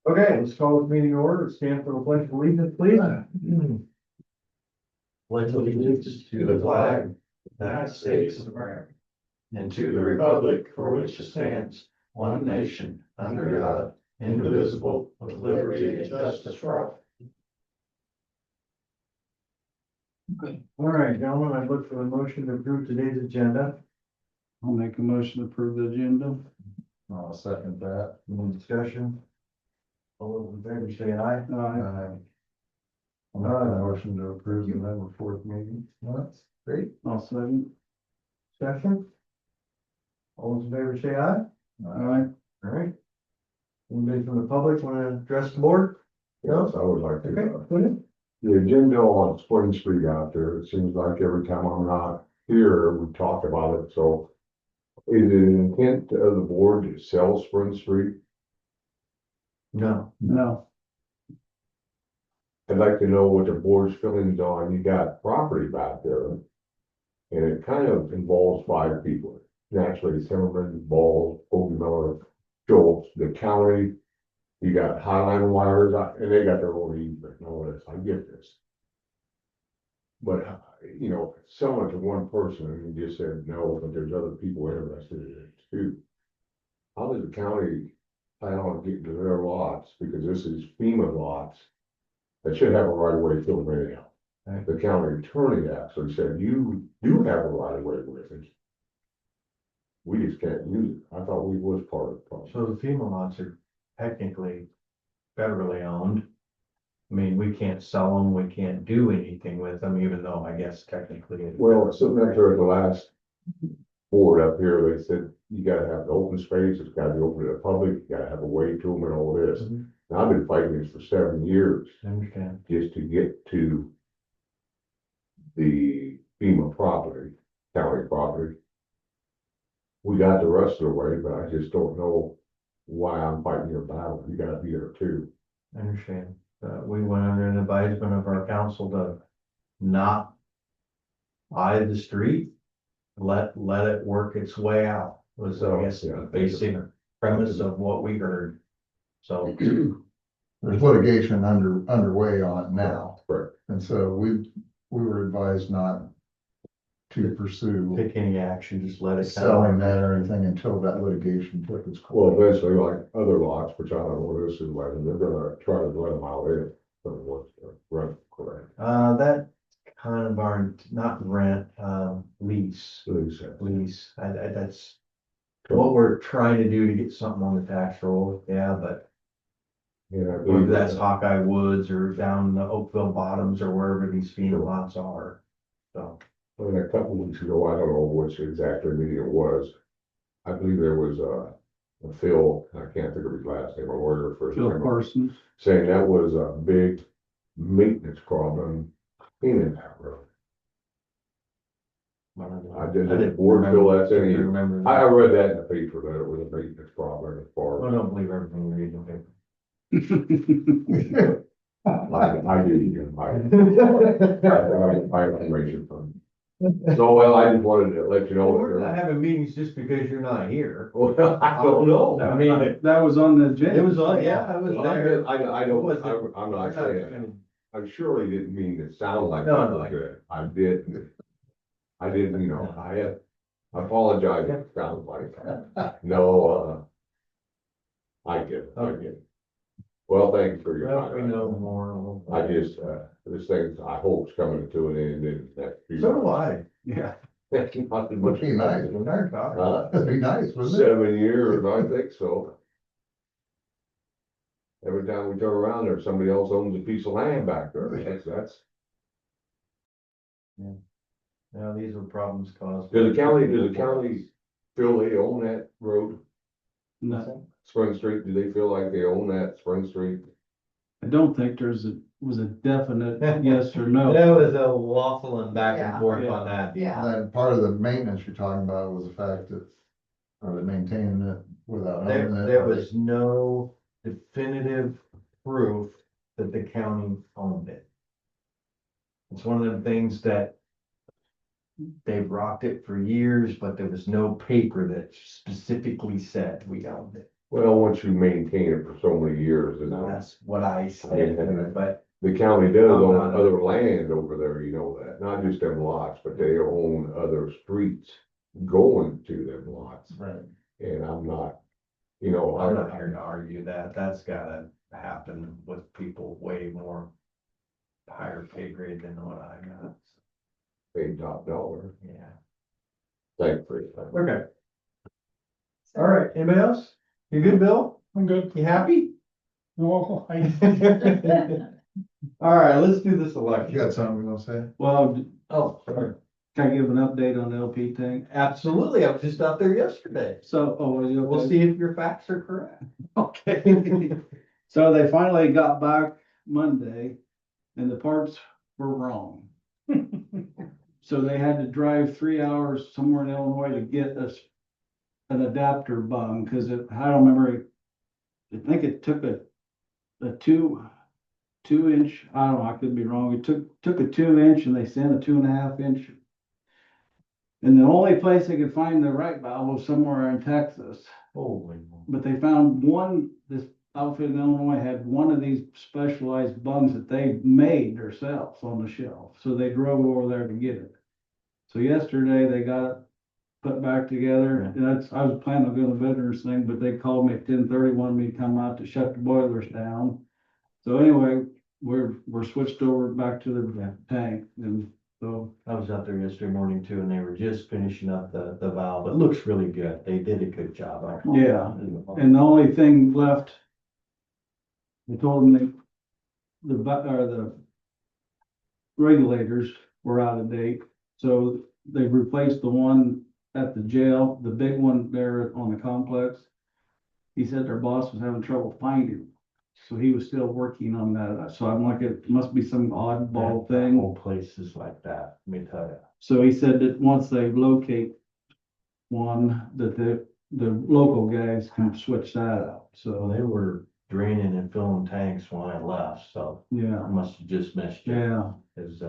Okay, let's call this meeting to order. Stand for the pledge of allegiance, please. Pledge allegiance to the flag of the United States of America and to the republic for which it stands, one nation, under God, indivisible, with liberty and justice for all. All right, gentlemen, I look for a motion to approve today's agenda. I'll make a motion to approve the agenda. I'll second that. Any discussion? All those in favor say aye. Aye. I'll make a motion to approve the November 4th meeting. That's great. I'll second. Discussion? All those in favor say aye. Aye. All right. Anybody from the public want to address the board? Yes, I would like Okay, to. go ahead. The agenda on Spring Street out there, it seems like every time I'm not here, we talk about it, so. Is it an intent of the board to sell Spring Street? No. No. I'd like to know what the board's feelings on, you got property back there. And it kind of involves 5 people, naturally, Timmerman, Ball, Old Miller, Schultz, the county. You got Highline wires, and they got their own easement and all this, I get this. But, someone to one person, and you just said no, but there's other people interested in it too. How does the county plan on getting to their lots, because this is FEMA lots, that should have a right of way filled anyhow. Right. The county attorney actually said, you do have a right of way with it. We just can't use it, I thought we was part of the problem. So the FEMA lots are technically federally owned. I mean, we can't sell them, we can't do anything with them, even though I guess technically. Well, sitting up there at the last board up here, they said, you gotta have the open space, it's gotta be open to the public, you gotta have a way to them and all this. Mhm. Now, I've been fighting this for 7 years, I understand. just to get to the FEMA property, county property. We got the rest of the way, but I just don't know why I'm fighting your battle, you gotta be there too. I understand. We went under an advisement of our council to not buy the street. Let it work its way out, was I guess Yeah. the basic premise of what we heard. So, There's litigation underway on it now, Correct. and so we were advised not to pursue pick any action, just let it. selling that or anything until that litigation took its Well, course. eventually, like other lots, which I don't know what this is like, they're gonna try to run them out in, from what's run, correct? That kind of our, not rent, lease, Lisa. that's what we're trying to do to get something on the tax roll, yeah, but Yeah, I whether believe that's that. Hawkeye Woods or down the Oakville Bottoms or wherever these FEMA lots are, so. And a couple weeks ago, I don't know which exactly meeting it was. I believe there was a Phil, I can't think of his last name, or where first Phil name, Parsons. saying that was a big maintenance problem in that road. I didn't board feel that's any- Remember. I read that in the paper, that it was a maintenance problem as far I as. don't believe everything you read in the paper. I do, my information from. So, well, I just wanted to let you know. Well, that we're there- not having meetings just because you're not here. Well, I don't know. I mean, That was on the agenda. it was on, yeah, it was Well, there. I Was don't, it- I'm We're not saying, gonna- I surely didn't mean to sound like No, that no, was I- good. I didn't. I didn't, I apologize if it sounds like that. No, I get it, I get it. Well, thank you for your Well, we time. know more. I just, this thing, I hope is coming to an end in the next few. So do I. Yeah. That's not much. Would be nice, wouldn't it? That'd be nice, wouldn't it? 7 years, I think so. Every time we turn around there, somebody else owns a piece of land back there. That's, Now, these are problems caused. does the county feel they own that road, No, Spring Street? Do they feel like they own that Spring Street? I don't think was a definite yes or no. There was a waffling back Yeah. and forth Yeah. on that. Yeah, And then part of the maintenance you're talking about was the fact that, are they maintaining it without owning it? There was no definitive proof that the county owned it. It's one of the things that they've rocked it for years, but there was no paper that specifically said we owned it. Well, once you maintain it for so many years, and That's what I said, but the county does Oh, own no. other land over there, you know that, not just them lots, but they own other streets going to them lots. Right. And I'm not, you know, I'm not here to argue that. That's gotta happen with people way more higher pay grade than what I got. paid top dollar, Yeah. thankfully. Okay. All right. Anybody else? You good, Bill? I'm good. You happy? No, All right, let's do this You election. got something you wanna say? well, Oh, sorry. can I give an update on the LP tank? Absolutely. I was just out there yesterday. So, was you We'll okay? see if your facts are correct. Okay. So they finally got back Monday and the parts were wrong. So they had to drive 3 hours somewhere in Illinois to get us an adapter bung, cause I don't remember. I think it took a two inch, I don't know, I could be wrong. It took a 2 inch and they sent a 2.5 inch. And the only place they could find the right valve was somewhere in Texas. Holy moly. But they found one, this outfit in Illinois had one of these specialized bungs that they made themselves on the shelf. So they drove over there to get it. So yesterday they got it put back together. And I was planning on doing the veterans thing, but they called me at 10:30, wanted me to come out to shut the boilers down. So anyway, we're switched over back to the tank, and so, I was out there yesterday morning too, and they were just finishing up the valve. It looks really good. They did a good job. yeah. And the only thing left, they told them the regulators were out of date, so they replaced the one at the jail, the big one there on the complex. He said their boss was having trouble finding, so he was still working on that. So I'm like, it must be some oddball That thing. whole place is like that, let me tell you. So he said that once they locate one, that the local guys can switch that out. So So, they were draining and filling tanks when I left, so yeah, I must have just missed you. yeah, Cause,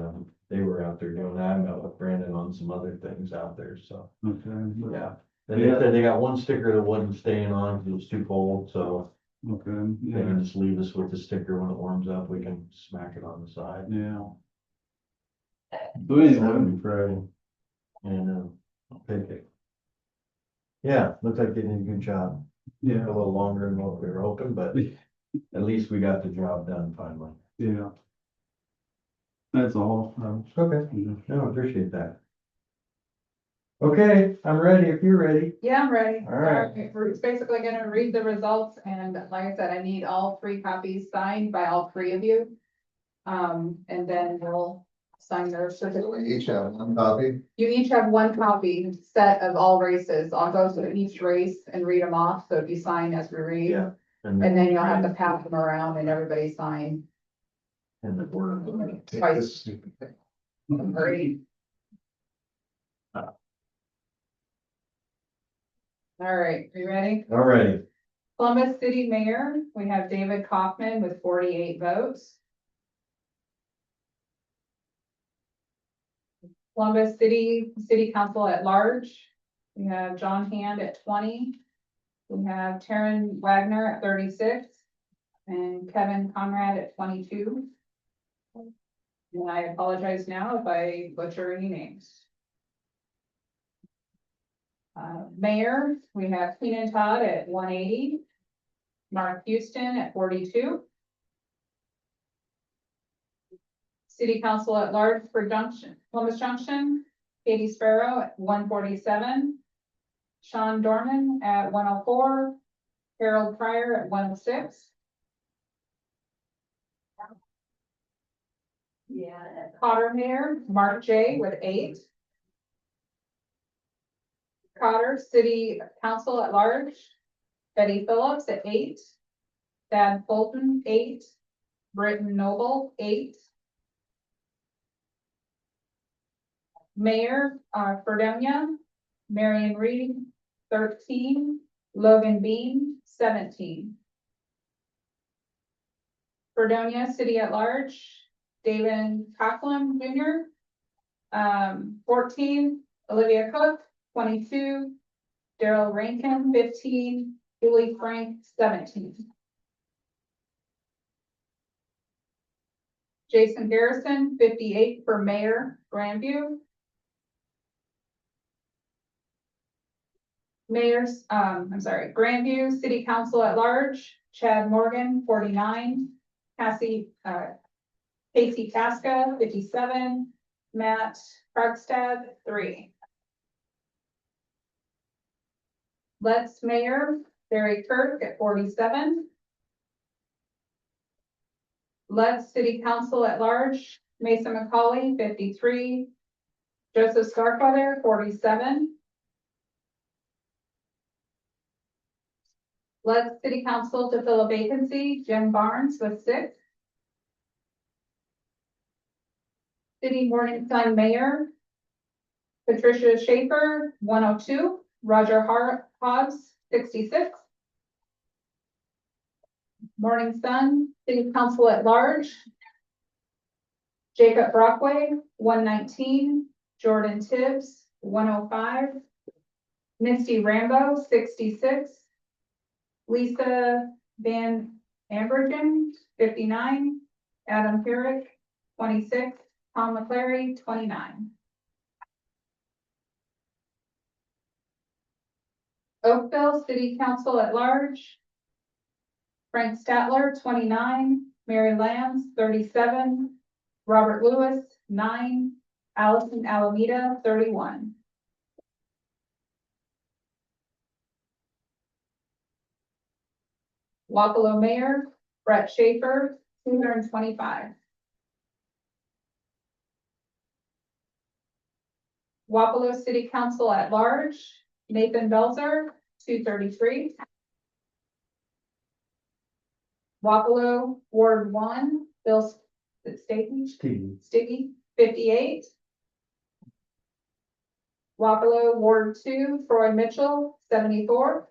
they were out there doing that. I met with Brandon on some other things out there, so, okay. yeah. And they said they got one sticker that wasn't staying on because it was too cold, so Okay, they yeah, can just leave us with the sticker when it warms up. We can smack it on the side. yeah. But anyway, Friday. And, I'll take it. Yeah, looks like they did a good job. Took yeah, a little longer than what we were hoping, but at least we got the job done finally. yeah. That's all. Okay, Yeah. no, I appreciate that. Okay, I'm ready if you're ready. Yeah, I'm ready. All right. We're basically gonna read the results, and like I said, I need all 3 copies signed by all 3 of you. And then we'll sign their We certificate. each have one copy. You each have 1 copy set of all races. I'll go through each race and read them off, so if you sign as we read. Yeah. And then you'll have to pass them around and everybody sign. And the word. Take Twice. this stupid thing. Great. All right, you ready? All righty. Columbus City Mayor, we have David Kaufman with 48 votes. Columbus City Council at Large, we have John Hand at 20. We have Taryn Wagner at 36 and Kevin Conrad at 22. And I apologize now if I butcher any names. Mayor, we have Keenan Todd at 180. Mark Houston at 42. City Council at Large for Columbus Junction, Katie Sparrow at 147. Sean Dorman at 104. Harold Pryor at 106. Cotter Mayor, Mark J with 8. Cotter City Council at Large, Betty Phillips at 8. Thad Fulton, 8. Britton Noble, 8. Mayor, Fredonia, Marion Reed, 13. Logan Bean, 17. Fredonia City at Large, David Coughlin Jr., 14. Olivia Cook, 22. Daryl Rankin, 15. Julie Frank, 17. Jason Garrison, 58 for mayor, Grandview. Grandview City Council at Large, Chad Morgan, 49. Cassie Casey Tasca, 57. Matt Krogstad, 3. Let's Mayor, Barry Kirk at 47. Let's City Council at Large, Mason McCauley, 53. Joseph Starkweather, 47. Let's City Council to fill a vacancy, Jim Barnes with 6. City Morning Sun Mayor, Patricia Schaefer, 102. Roger Hobbs, 66. Morning Sun, City Council at Large, Jacob Brockway, 119. Jordan Tibbs, 105. Misty Rambo, 66. Lisa Van Ambergen, 59. Adam Herrick, 26. Tom McClary, 29. Oakville City Council at Large, Frank Statler, 29. Mary Lambs, 37. Robert Lewis, 9. Allison Alameda, 31. Wapello Mayor, Brett Schaefer, 225. Wapello City Council at Large, Nathan Belzer, 233. Wapello Ward 1, Bill Sticky, 58. Wapello Ward 2, Troy Mitchell, 74.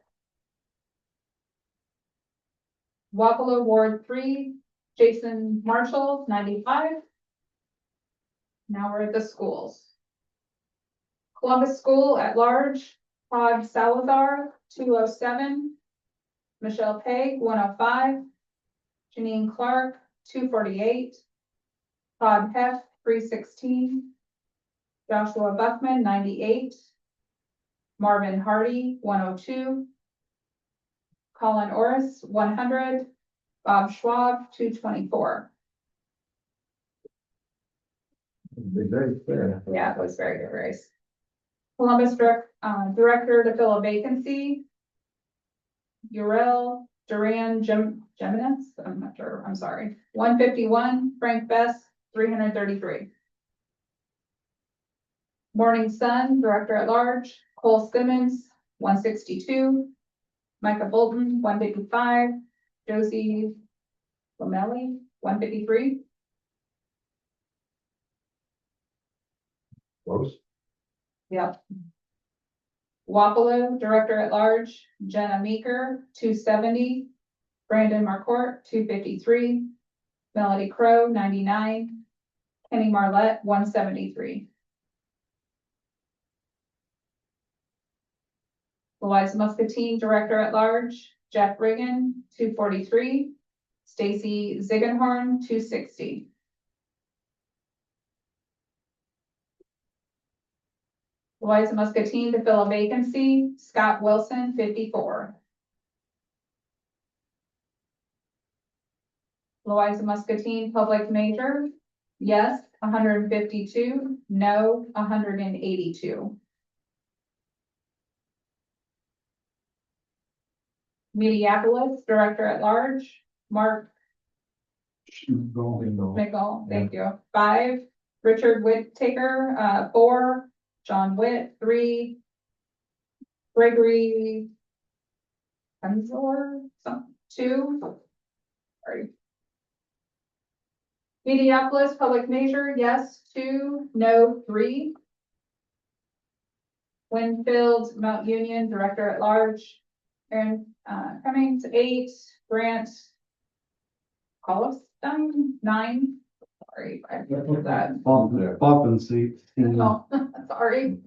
Wapello Ward 3, Jason Marshall, 95. Now we're at the schools. Columbus School at Large, Todd Salazar, 207. Michelle Pegg, 105. Janine Clark, 248. Todd Heff, 316. Joshua Buckman, 98. Marvin Hardy, 102. Colin Orris, 100. Bob Schwab, 224. Very fair. Yeah, it was very good race. Columbus Director to fill a vacancy. Urel Duran Geminis, I'm not sure, I'm sorry. 151, Frank Best, 333. Morning Sun, Director at Large, Cole Simmons, 162. Micah Bolton, 155. Josie Lamelli, 153. Close. Yep. Wapello, Director at Large, Jenna Meeker, 270. Brandon Marcourt, 253. Melody Crow, 99. Kenny Marlette, 173. Louisa Muscatine, Director at Large, Jeff Riggin, 243. Stacy Ziegenhorn, 260. Louisa Muscatine to fill a vacancy, Scott Wilson, 54. Louisa Muscatine, Public Major, yes, 152, no, 182. Minneapolis, Director at Large, Mark Mickle, thank you, 5. Richard Whittaker, 4. John Witt, 3. Gregory Hensler, 2. Sorry. Minneapolis Public Measure, yes, 2, no, 3. Winfield Mount Union, Director at Large, Aaron Cummings, 8. Grant Colliston, 9. Sorry, I forgot that. Poppin seat. Oh, sorry.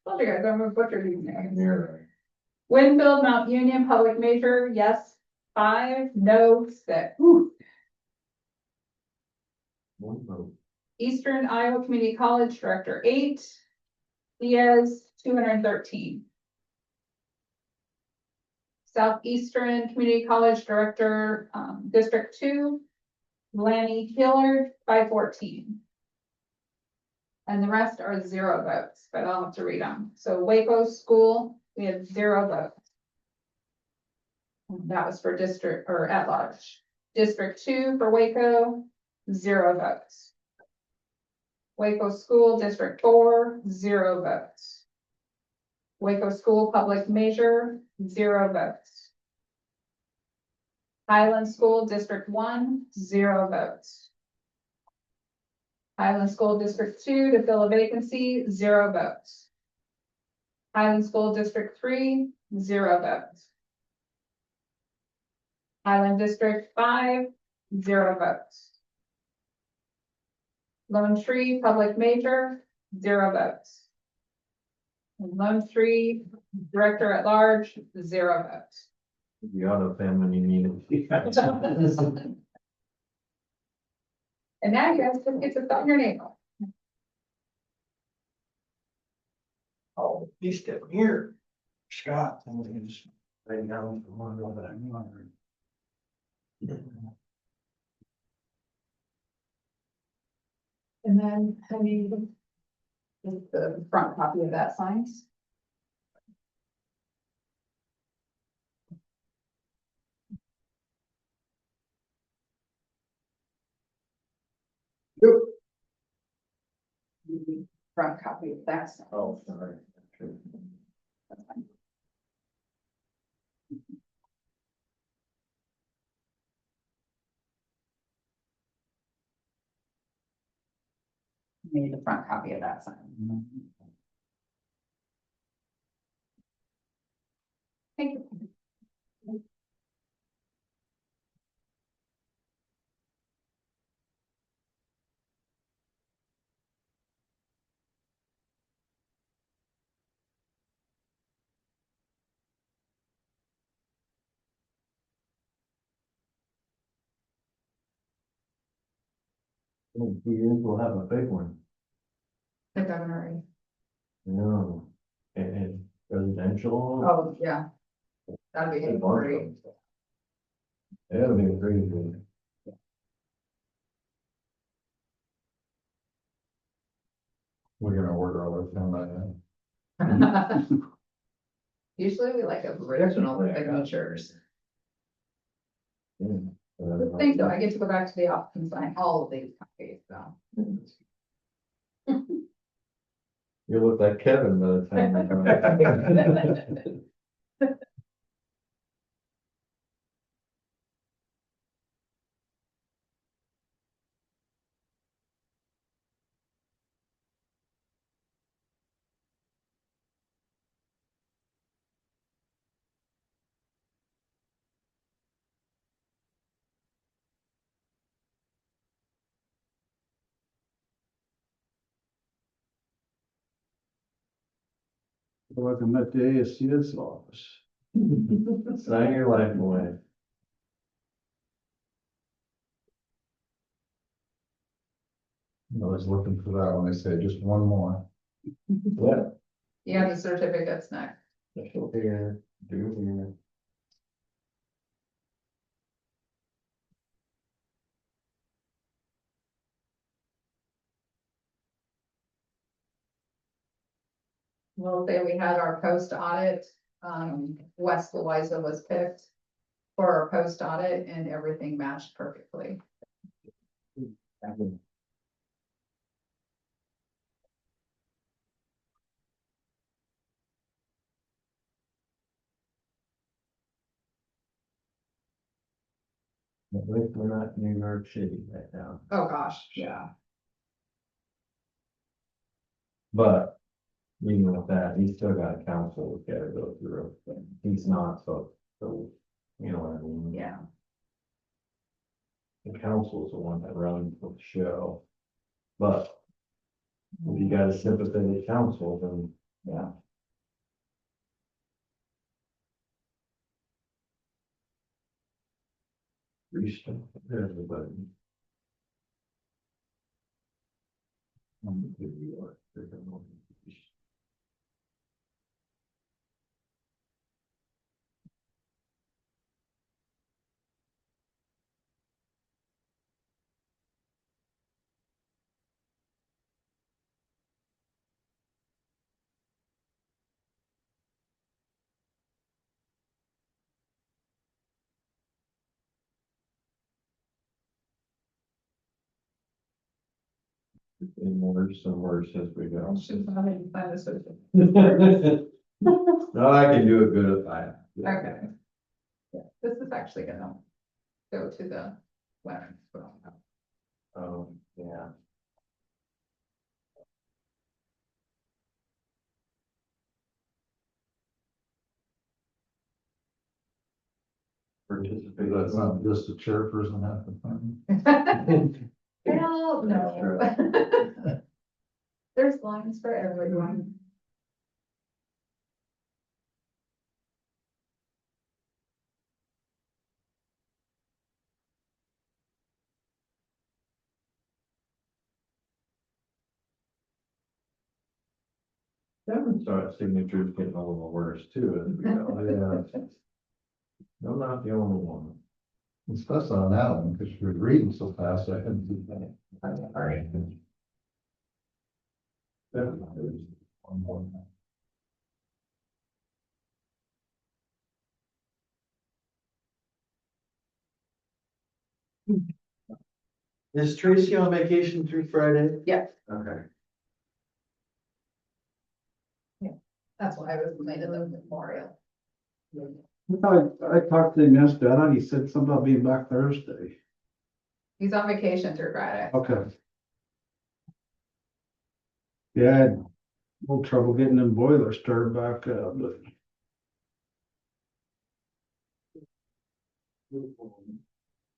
Told you guys, I'm gonna butcher these names. Winfield, Mount Union, public major, yes, 5, no, 6. One vote. Eastern Iowa Community College Director, 8. Diaz, 213. Southeastern Community College Director, District 2, Lanny Hillard, 514. And the rest are 0 votes, but I'll have to read them. So Waco School, we had 0 votes. That was for district or at large. District 2 for Waco, 0 votes. Waco School District 4, 0 votes. Waco School Public Measure, 0 votes. Highland School District 1, 0 votes. Highland School District 2 to fill a vacancy, 0 votes. Highland School District 3, 0 votes. Highland District 5, 0 votes. Lone Tree Public Major, 0 votes. And Lone Tree Director at Large, 0 votes. The auto pen when you need it. And now you guys just get to sign your name. Oh, he's still here. Scott, I'm gonna just write down the one that I'm wondering. And then I need the front copy of that signs. Front copy of that. sign. Oh, sorry. That's fine. Need the front copy of that sign. Thank you. In 2 years, we'll have a big one. The governor. No, and residential. Oh, yeah. That'd be great. That'll be a great one. We're gonna order all those down by then. Usually we like original signatures. Yeah. Good thing though, I get to go back to the office and sign all of these copies, so. You look like Kevin by the time you're done. Welcome at the ASCS office. Sign your life away. I was looking for that when they said just one more. Yeah. Yeah, the certificates next. Special here, do here. We'll say we had our post audit, West Louisa was picked for our post audit and everything matched perfectly. At least we're not New York City right now, Oh, gosh, yeah. but even with that, he's still got a council to gotta go through. He's not, so, you know what I mean? Yeah. The council is the one that runs the show. But if you got a sympathetic council, then, yeah. Restart. There's the button. Here we are. There's the button. Getting worse and worse as we go. I should have had to find this. No, I can do it good if I. Okay. Yeah, this is actually gonna go to the women's. Yeah. Participate. That's not just a chairperson have to find. Hell, no. There's lines for everyone. Kevin's signature's getting a little worse too, as we go. Yeah. I'm not the only one. Especially on that one, because you're reading so fast, I couldn't do that. All right. One more. Is Tracy on vacation through Friday? Yeah. Okay. That's why I was made of the memorial. I talked to him yesterday, I thought he said something about being back Thursday. He's on vacation through Friday. Okay. Yeah, I had a little trouble getting them boilers stirred back up, but.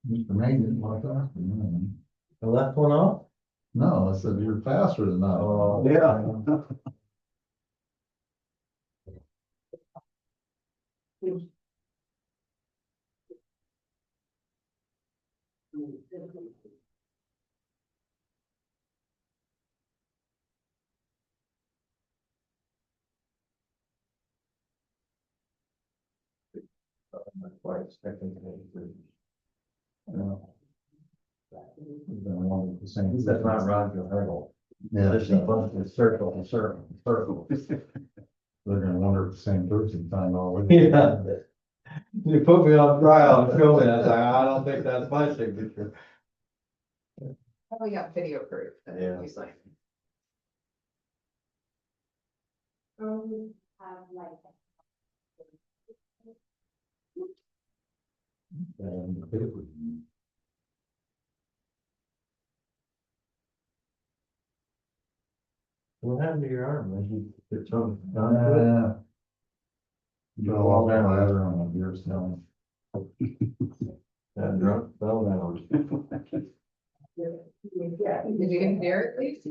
Mr. Main didn't like that. The left one off? No, I said you're faster than that. Oh, Yeah. That's why it's technically. Same. That's not Roger Hurdle. Yeah. This is both the circle, circle. They're gonna wonder if the same person signed all with Yeah. You put me on trial and show me, I was like, I don't think that's my signature. We got video proof. that Yeah. he's like. What happened to your arm? Did you get some? Go off that ladder on the beer smelling. That drunk fell down. Did you get there at least?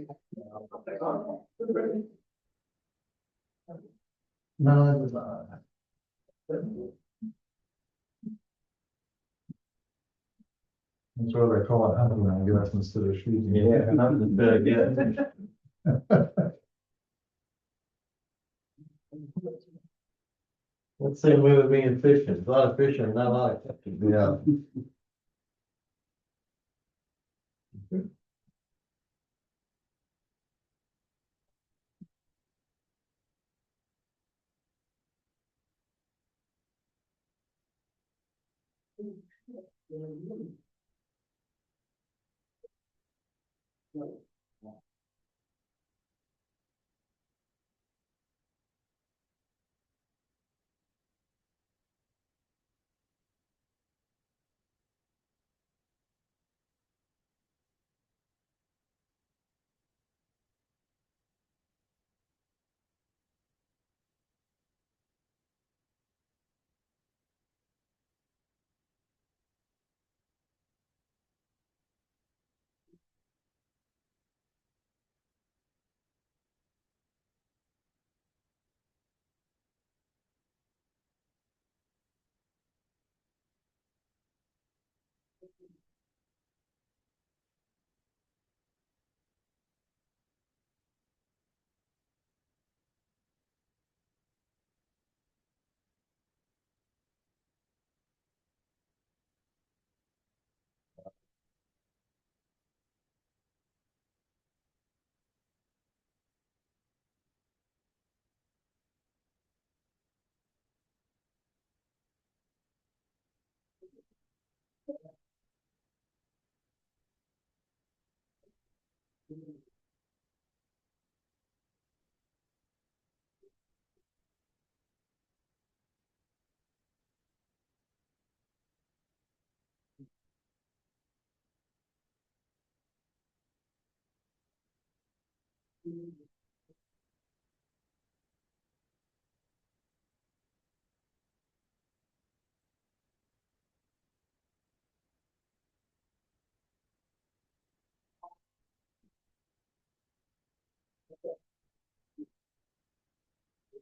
No, it was not. That's what they call it, hunting, I guess, instead of shooting. Yeah, nothing big, yeah. Let's say we would be in fishing, a lot of fishing, not a lot of catching. Yeah.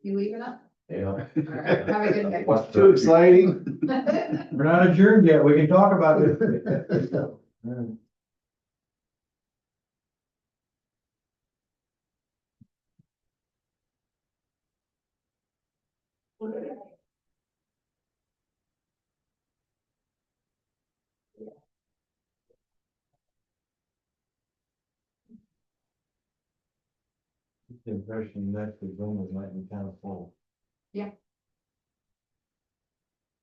You leaving up? Yeah. All right, have a good day. Too exciting. We're not adjourned yet, we can talk about it. The impression next is room was might be kind of full.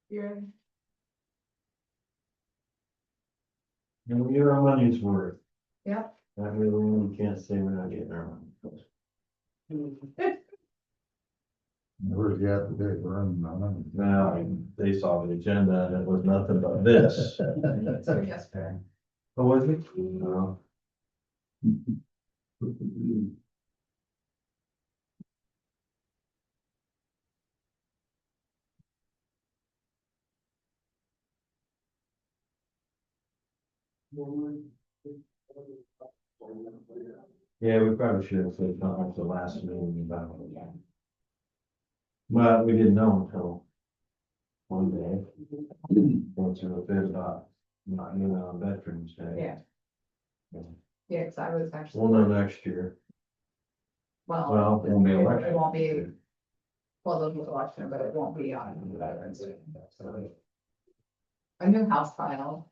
You're And we get our money's worth. Yep. That really we can't say we're not getting our money. Where's you at today? We're running my money. Now, they saw the agenda and it was nothing but this. So yesterday. What was it? No. Yeah, we probably should have said something at the last meeting about it. But we didn't know until one day. Once we were bit about not being on Veterans Day. Yeah. Yeah. Yeah, because I was actually. We'll know next year. Well, it won't be election. It won't be, well, there'll be election, but it won't be on Veterans Day. A new House file,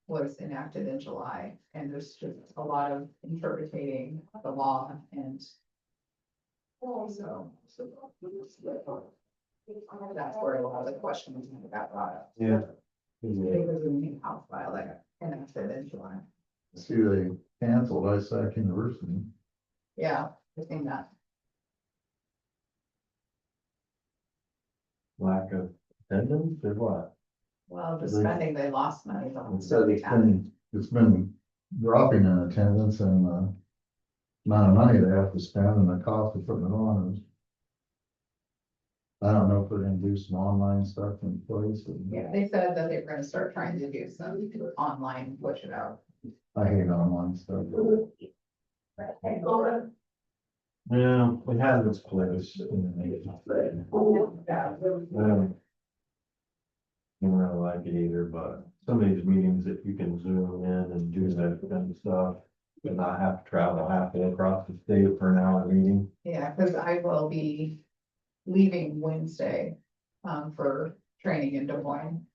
was enacted in July, and there's just a lot of interpreting the law and. So. That's where a lot of the questions got brought up. Yeah. It was a new House file that got enacted in July. See, they canceled ISAC University. Yeah, I think that. Lack of attendance or what? Well, the spending, they lost money. So they couldn't. It's been dropping in attendance and, amount of money they have to spend and the cost of putting it on is. I don't know if they're gonna do some online stuff in place. Yeah, they said that they were gonna start trying to do some online, push it out. I hate online stuff. Yeah, it has its place. I don't really like it either, but some of these meetings that you can zoom in and do that kind of stuff. And not have to travel halfway across the state for an hour meeting. Yeah, because I will be leaving Wednesday, for training in Des Moines.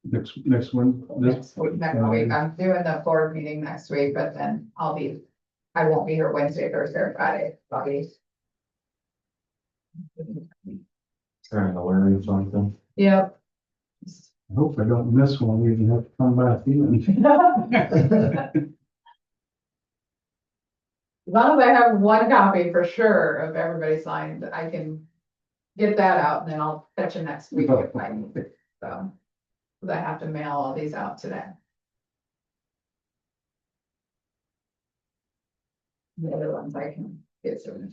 Next one, Next week, I'm doing the board meeting next week, but then I won't be here Wednesday, Thursday, or Friday, I'll be. Trying to learn something. Yep. I hope I don't miss one, we even have to come back in. As long as I have one copy for sure of everybody signed, I can get that out and then I'll fetch it next week if I need to, so. Cause I have to mail all these out today. The other ones I can get soon.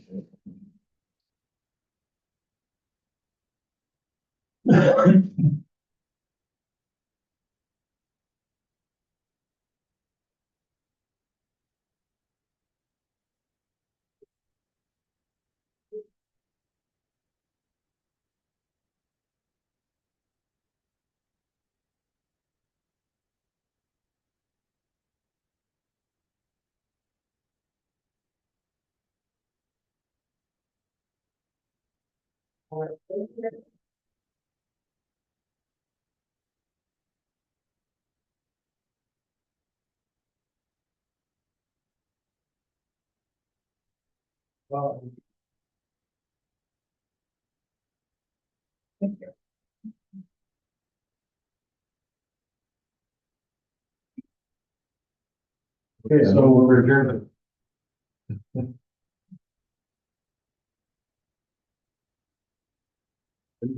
Okay, so we're adjourned.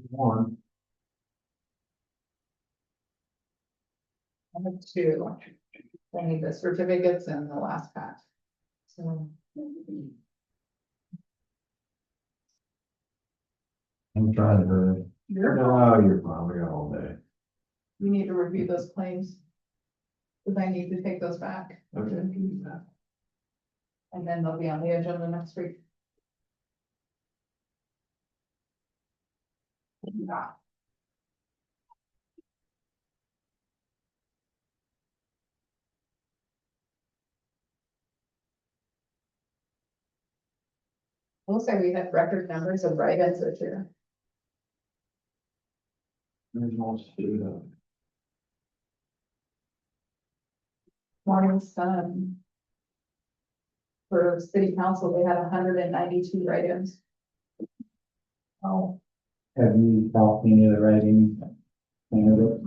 One. I have two. I need the certificates and the last pass. So. I'm trying to hurry. No, you're probably all day. You need to review those claims. Cause I need to take those back. Okay. And then they'll be on the agenda next week. Yeah. We'll say we had record numbers of write-ins this year. There's more to do though. Morning Sun. For city council, they had 192 write-ins. Oh, Have you talked any of the writing?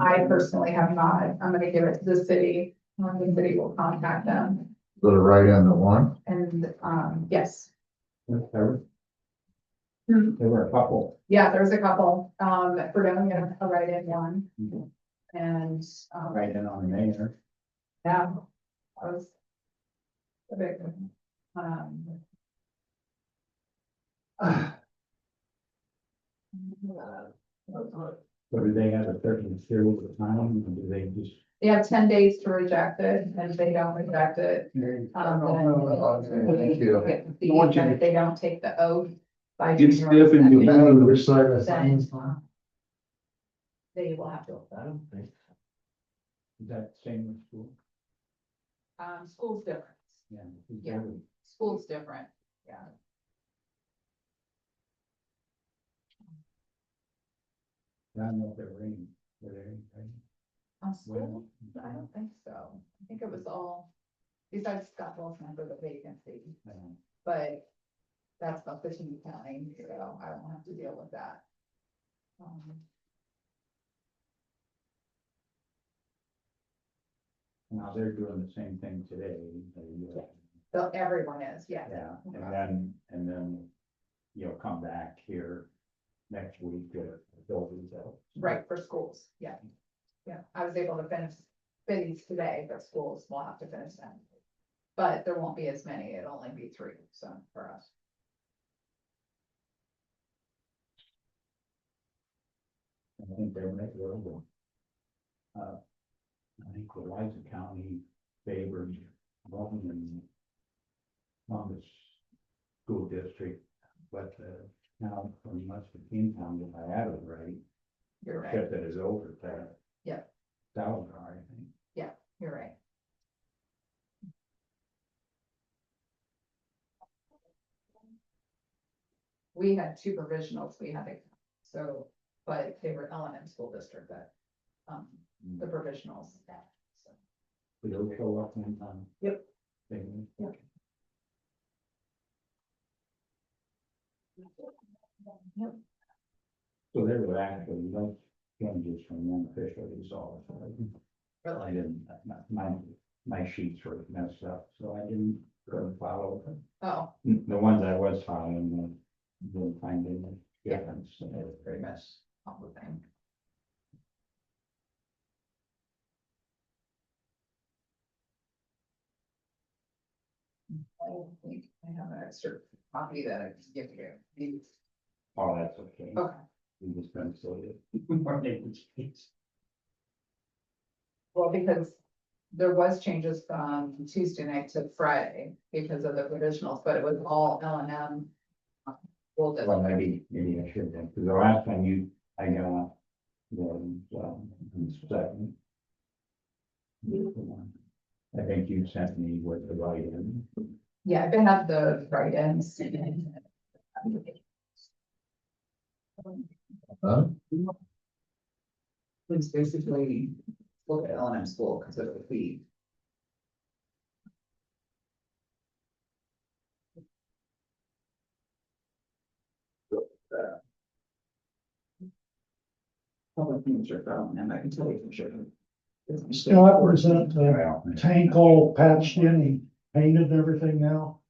I personally have not. I'm gonna give it to the city. The city will contact them. Put it right in the one. And, yes. There Hmm. were a couple. Yeah, there's a couple. For them, a write-in one. And, Writing on the mayor. yeah. I was. A big one. So do they have a certain period of time, or do they just? They have 10 days to reject it, and if they don't reject it, then. Thank you. And if they don't take the oath. By Get January stiff and 2nd, Which side of the then, signs? they will have to. I don't think. Is that same with school? School's different. Yeah. Yeah. School's different, yeah. I don't know if they're raining. Were they raining? School, I don't think so. I think it was all, besides Scott Wilson for the vacancy, but that's about Cushing County, so I don't have to deal with that. Now, they're doing the same thing today. So everyone is, yeah. Yeah, and then you'll come back here next week to fill these out. Right, for schools, yeah. Yeah, I was able to finish cities today, but schools will have to finish them. But there won't be as many, it'll only be 3, so for us. I think they're make it over. I think Louisa County favors Roman and Columbus school district, but now from Muscatine County, if I have it right, You're right, except that is over there. Yeah. Salazar, I think. you're right. We had 2 provisionals, we had to, so, but they were L&M school district that, the provisionals. So. They'll show up in time. Yep. Yep. Yep. So there were actually no changes from one official resolve. I didn't, my sheets were messed up, so I didn't go follow them. Oh, The ones I was following, didn't find any difference. it was pretty much all the thing. I don't think I have an extra copy that I can give you. Oh, that's okay. Okay. We just been so it. Well, because there was changes from Tuesday night to Friday because of the provisionals, but it was all L&M. Well, maybe I should have, because the last time I got, second. I think you sent me with the write-in. Yeah, they have the write-ins. Huh? It's basically look at L&M school because of the fee. Public means your L&M, I can tell you for sure. Scott, was that tank all patched in and painted and everything now?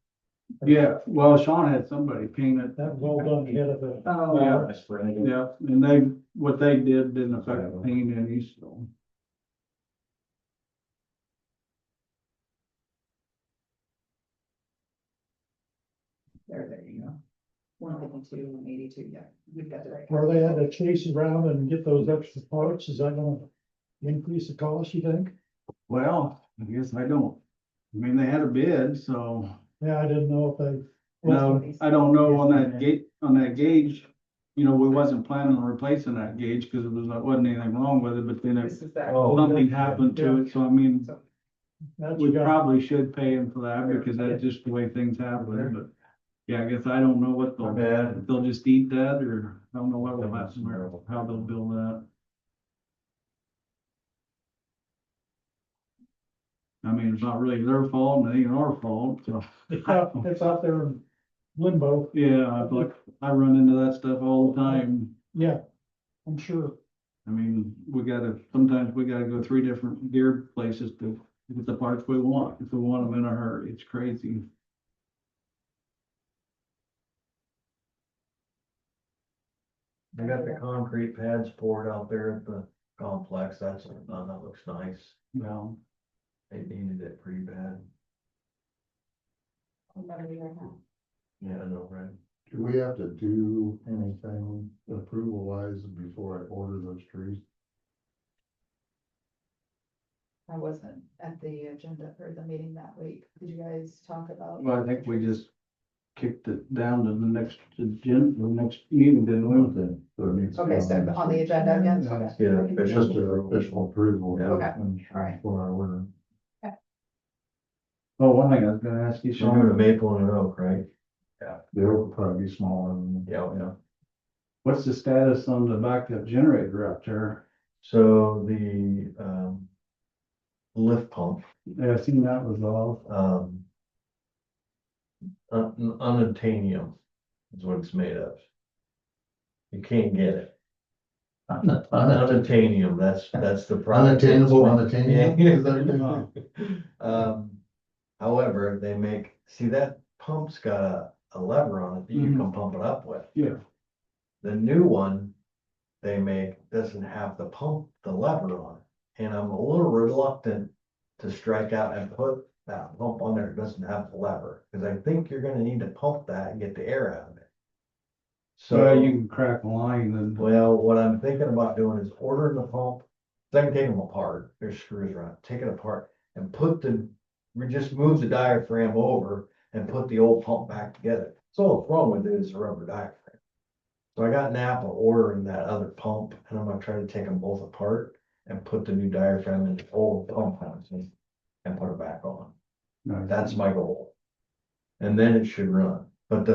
Yeah, well, Sean had somebody paint it. That was all done ahead of it. Oh, Yeah. I sprayed it. Yeah, and they, what they did didn't affect the paint any, so. there you go. 152 and 82, yeah, we've got the right. Where they had to chase around and get those extra parts, is that gonna increase the cost, you think? Well, I guess I don't. I mean, they had a bid, so, Yeah, I didn't know if they. no, I don't know on that gauge. You know, we wasn't planning on replacing that gauge because it wasn't anything wrong with it, but then if This is that. Oh, something happened to it, so I mean, So, That's we got- probably should pay him for that because that's just the way things happen, but. Yeah, I guess I don't know what My they'll, bad. if they'll just eat that or I don't know what will happen or how they'll build that. I mean, it's not really their fault and it ain't our fault, so. It's out there in limbo, Yeah, I run into that stuff all the time. yeah, I'm sure. I mean, sometimes we gotta go 3 different gear places to get the parts we want, if we want them in a hurry, it's crazy. They got the concrete pads poured out there at the complex, that looks nice. Well, They needed it pretty bad. Yeah, I know, right? Do we have to do anything approval wise before I order those trees? I wasn't at the agenda for the meeting that week. Did you guys talk about? well, I think we just kicked it down to the next meeting, didn't we? Okay, so it needs to be Okay, so on the agenda again? Yeah. Okay. Yeah, We can it's do Just that. an official approval. Yeah. Okay, and all right. Before I order. Oh, one thing I was gonna ask you, So I'm doing a Sean, maple and an oak, right? They will probably be smaller than. Yeah. what's the status on the backup generator out there? So the, lift pump, Yeah, I seen that was off. unobtainium is what it's made of. You can't get it. Unobtainium, that's the product. Unattainable, unattainable. Yeah. Is that what However, they make, see that pump's got a lever on it that you Mhm. can pump it up with. Yeah. The new one they make doesn't have the lever on it. And I'm a little reluctant to strike out and put that pump on there that doesn't have the lever, because I think you're gonna need to pump that and get the air out of it. So you So, can crack a line and, well, what I'm thinking about doing is ordering the pump, so I can take them apart, there's screws around, take it apart and we just move the diaphragm over and put the old pump back together. So what's wrong with it is a rubber diaphragm. So I got Napa ordering that other pump and I'm gonna try to take them both apart and put the new diaphragm in the old pump housing and put it back on. That's my goal. And then it should run. But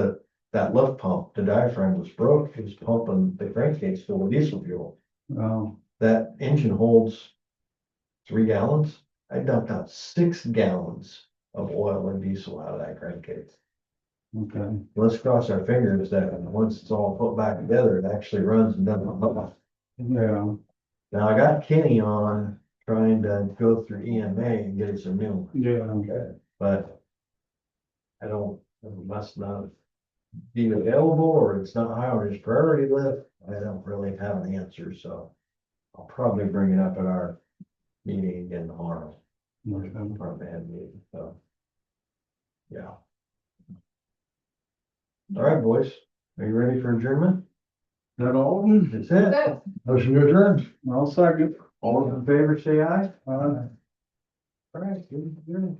that lift pump, the diaphragm was broke, it was pumping the crankcase full of diesel fuel. oh, That engine holds 3 gallons. I dumped out 6 gallons of oil and diesel out of that crankcase. okay. Let's cross our fingers that once it's all put back together, it actually runs and doesn't bubble. Yeah, Now I got Kenny on trying to go through EMA and get us a new one. yeah. Okay. But I don't, it must not be available or it's not high on his priority list. I don't really have an answer, so I'll probably bring it up at our meeting again tomorrow. Department head meeting, so. Yeah. All right, boys, are you ready for adjournment? That all? That's it. So, Motion to adjourn. I'll second. All those in favor, say aye. Uh, All right, good.